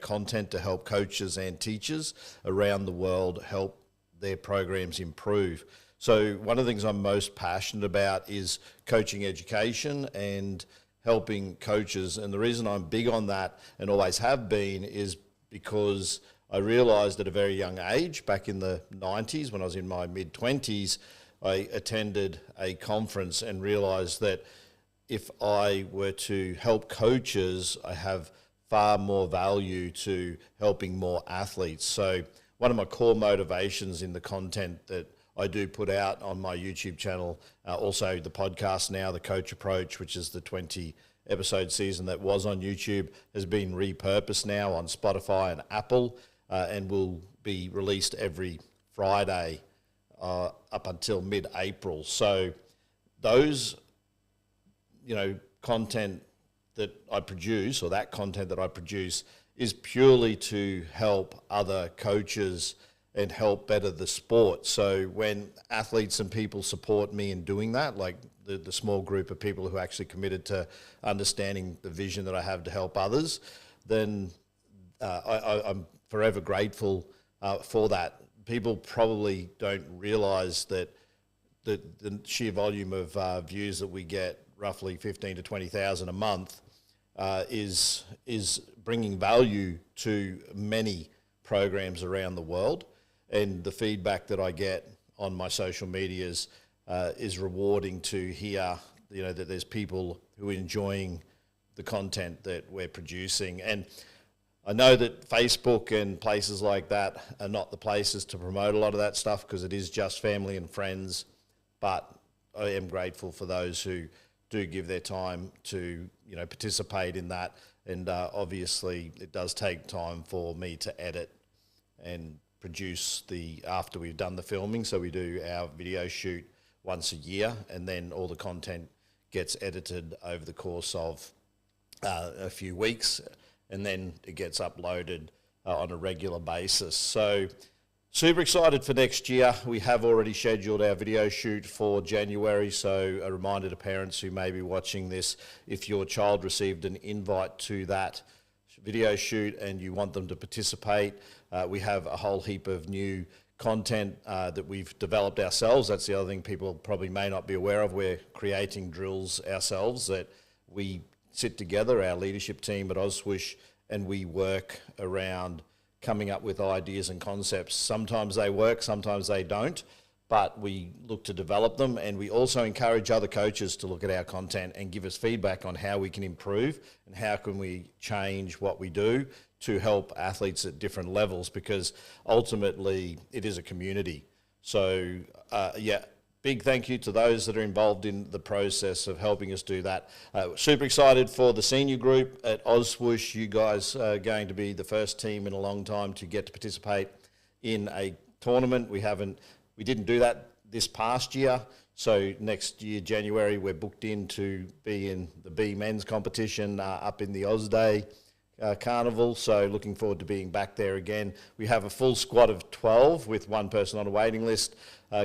content to help coaches and teachers around the world help their programs improve. So one of the things I'm most passionate about is coaching education and helping coaches. And the reason I'm big on that and always have been is because I realised at a very young age, back in the 90s, when I was in my mid-20s, I attended a conference and realised that if I were to help coaches, I have far more value to helping more athletes. So one of my core motivations in the content that I do put out on my YouTube channel, also the podcast now, The Coach Approach, which is the 20-episode season that was on YouTube, has been repurposed now on Spotify and Apple, and will be released every Friday up until mid-April. So those, content that I produce, or that content that I produce, is purely to help other coaches and help better the sport. So when athletes and people support me in doing that, like the small group of people who actually committed to understanding the vision that I have to help others, then I'm forever grateful for that. People probably don't realise that the sheer volume of views that we get, roughly 15 to 20,000 a month, is bringing value to many programs around the world. And the feedback that I get on my social medias is rewarding to hear, that there's people who are enjoying the content that we're producing. And I know that Facebook and places like that are not the places to promote a lot of that stuff, because it is just family and friends. But I am grateful for those who do give their time to, participate in that. And obviously it does take time for me to edit and produce after we've done the filming. So we do our video shoot once a year, and then all the content gets edited over the course of a few weeks, and then it gets uploaded on a regular basis. So super excited for next year. We have already scheduled our video shoot for January, so a reminder to parents who may be watching this, if your child received an invite to that video shoot and you want them to participate, we have a whole heap of new content that we've developed ourselves. That's the other thing people probably may not be aware of. We're creating drills ourselves that we sit together, our leadership team at Ozswoosh, and we work around coming up with ideas and concepts. Sometimes they work, sometimes they don't, but we look to develop them, and we also encourage other coaches to look at our content and give us feedback on how we can improve and how can we change what we do to help athletes at different levels, because ultimately it is a community. So big thank you to those that are involved in the process of helping us do that. Super excited for the senior group at Ozswoosh. You guys are going to be the first team in a long time to get to participate in a tournament. We didn't do that this past year. So next year, January, we're booked in to be in the B men's competition up in the Ozday Carnival. So looking forward to being back there again. We have a full squad of 12 with one person on a waiting list,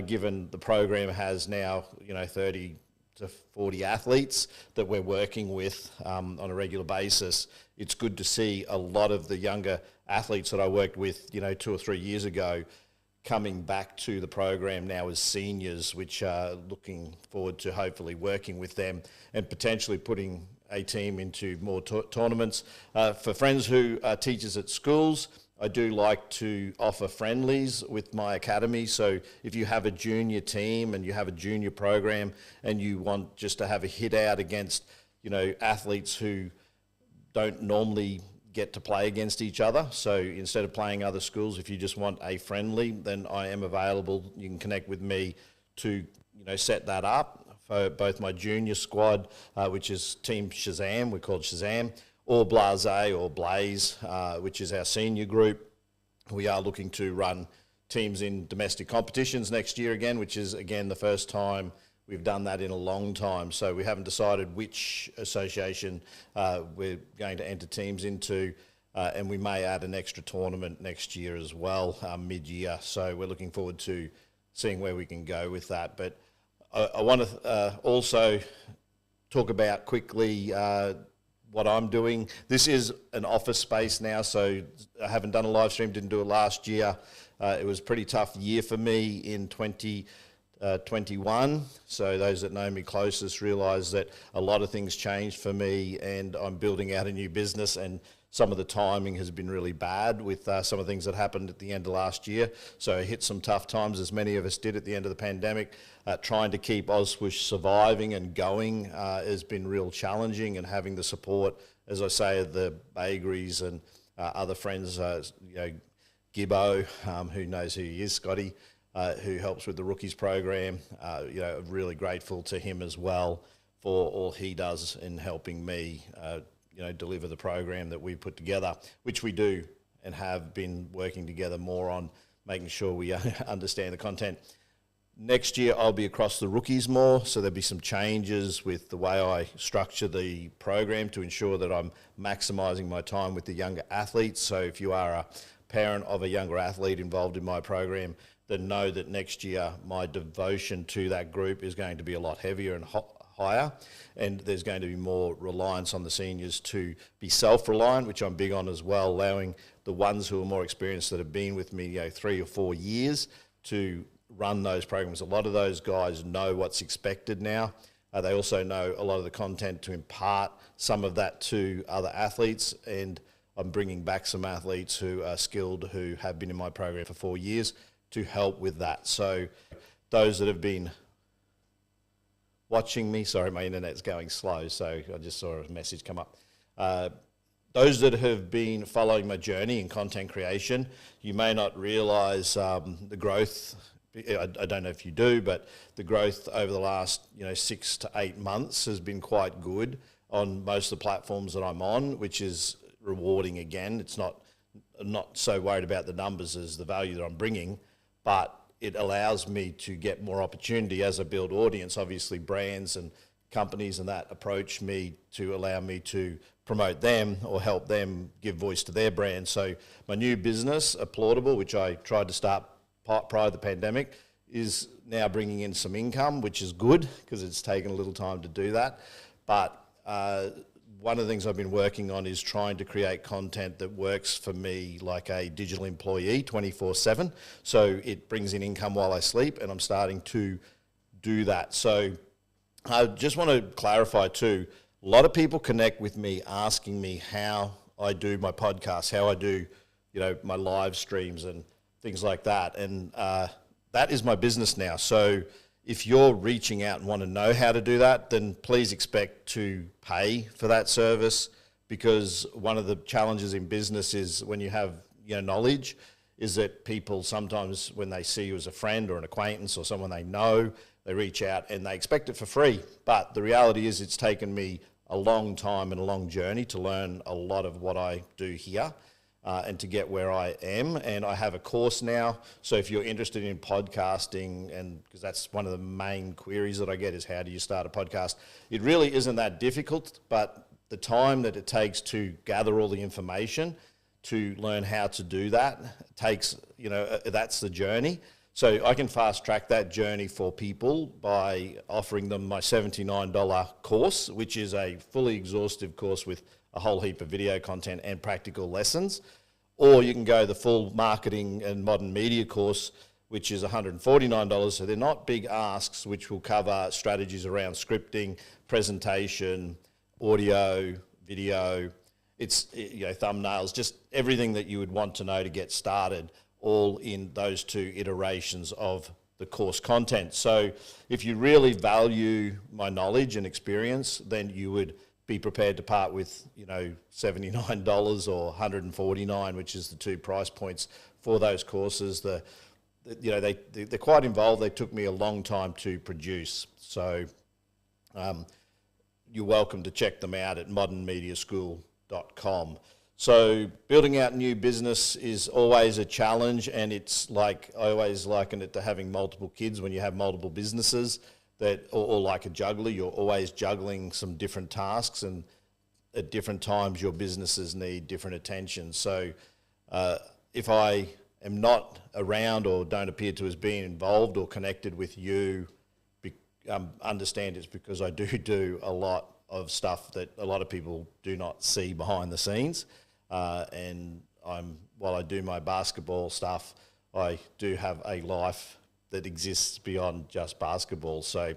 given the program has now 30 to 40 athletes that we're working with on a regular basis. It's good to see a lot of the younger athletes that I worked with 2 or 3 years ago coming back to the program now as seniors, which are looking forward to hopefully working with them and potentially putting a team into more tournaments. For friends who are teachers at schools, I do like to offer friendlies with my academy. So if you have a junior team and you have a junior program and you want just to have a hit out against, athletes who don't normally get to play against each other. So instead of playing other schools, if you just want a friendly, then I am available. You can connect with me to, set that up for both my junior squad, which is Team Shazam, we're called Shazam, or Blase or Blaze, which is our senior group. We are looking to run teams in domestic competitions next year again, which is, again, the first time we've done that in a long time. So we haven't decided which association we're going to enter teams into, and we may add an extra tournament next year as well, mid-year. So we're looking forward to seeing where we can go with that. But I want to also talk about quickly what I'm doing. This is an office space now, so I haven't done a live stream, didn't do it last year. It was a pretty tough year for me in 2021. So those that know me closest realise that a lot of things changed for me, and I'm building out a new business, and some of the timing has been really bad with some of the things that happened at the end of last year. So I hit some tough times, as many of us did at the end of the pandemic. Trying to keep Ozswoosh surviving and going has been real challenging, and having the support, as I say, of the Baigries and other friends, Gibbo, who knows who he is, Scotty, who helps with the rookies program. I'm really grateful to him as well for all he does in helping me deliver the program that we put together, which we do and have been working together more on making sure we understand the content. Next year, I'll be across the rookies more, so there'll be some changes with the way I structure the program to ensure that I'm maximising my time with the younger athletes. So if you are a parent of a younger athlete involved in my program, then know that next year my devotion to that group is going to be a lot heavier and higher, and there's going to be more reliance on the seniors to be self-reliant, which I'm big on as well, allowing the ones who are more experienced that have been with me 3 or 4 years to run those programs. A lot of those guys know what's expected now. They also know a lot of the content to impart some of that to other athletes, and I'm bringing back some athletes who are skilled, who have been in my program for 4 years, to help with that. So those that have been watching me, sorry, my internet's going slow, so I just saw a message come up. Those that have been following my journey in content creation, you may not realise the growth. I don't know if you do, but the growth over the last 6 to 8 months has been quite good on most of the platforms that I'm on, which is rewarding. Again, I'm not so worried about the numbers as the value that I'm bringing, but it allows me to get more opportunity as I build audience. Obviously, brands and companies and that approach me to allow me to promote them or help them give voice to their brand. So my new business, Applaudable, which I tried to start prior to the pandemic, is now bringing in some income, which is good because it's taken a little time to do that. But one of the things I've been working on is trying to create content that works for me like a digital employee 24/7. So it brings in income while I sleep, and I'm starting to do that. So I just want to clarify too, a lot of people connect with me asking me how I do my podcast, how I do, my live streams and things like that. And that is my business now. So if you're reaching out and want to know how to do that, then please expect to pay for that service, because one of the challenges in business is when you have knowledge, is that people sometimes when they see you as a friend or an acquaintance or someone they know, they reach out and they expect it for free. But the reality is it's taken me a long time and a long journey to learn a lot of what I do here. And to get where I am. And I have a course now. So if you're interested in podcasting, and because that's one of the main queries that I get is how do you start a podcast? It really isn't that difficult, but the time that it takes to gather all the information to learn how to do that takes, that's the journey. So I can fast track that journey for people by offering them my $79 course, which is a fully exhaustive course with a whole heap of video content and practical lessons. Or you can go the full marketing and modern media course, which is $149. So they're not big asks, which will cover strategies around scripting, presentation, audio, video, thumbnails, just everything that you would want to know to get started, all in those 2 iterations of the course content. So if you really value my knowledge and experience, then you would be prepared to part with, $79 or $149, which is the 2 price points for those courses. They're quite involved. They took me a long time to produce. So you're welcome to check them out at modernmediaschool.com. So building out new business is always a challenge, and it's like, I always liken it to having multiple kids when you have multiple businesses. Or like a juggler, you're always juggling some different tasks, and at different times your businesses need different attention. So if I am not around or don't appear to as being involved or connected with you, understand it's because I do a lot of stuff that a lot of people do not see behind the scenes. And while I do my basketball stuff, I do have a life that exists beyond just basketball. So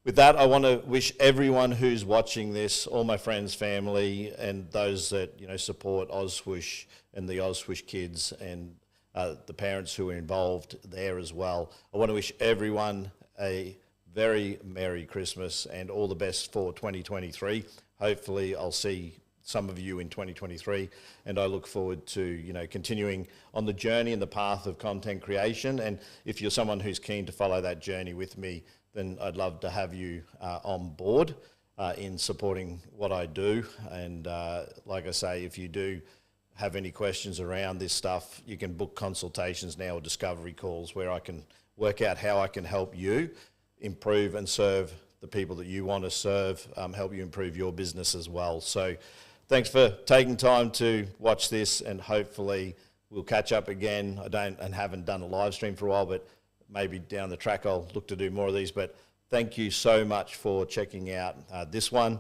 with that, I want to wish everyone who's watching this, all my friends, family, and those that support Ozswoosh and the Ozswoosh kids, and the parents who are involved there as well. I want to wish everyone a very Merry Christmas and all the best for 2023. Hopefully, I'll see some of you in 2023, and I look forward to continuing on the journey and the path of content creation. And if you're someone who's keen to follow that journey with me, then I'd love to have you on board in supporting what I do. And like I say, if you do have any questions around this stuff, you can book consultations now or discovery calls where I can work out how I can help you improve and serve the people that you want to serve, help you improve your business as well. So thanks for taking time to watch this, and hopefully we'll catch up again. I haven't done a live stream for a while, but maybe down the track I'll look to do more of these. But thank you so much for checking out this one.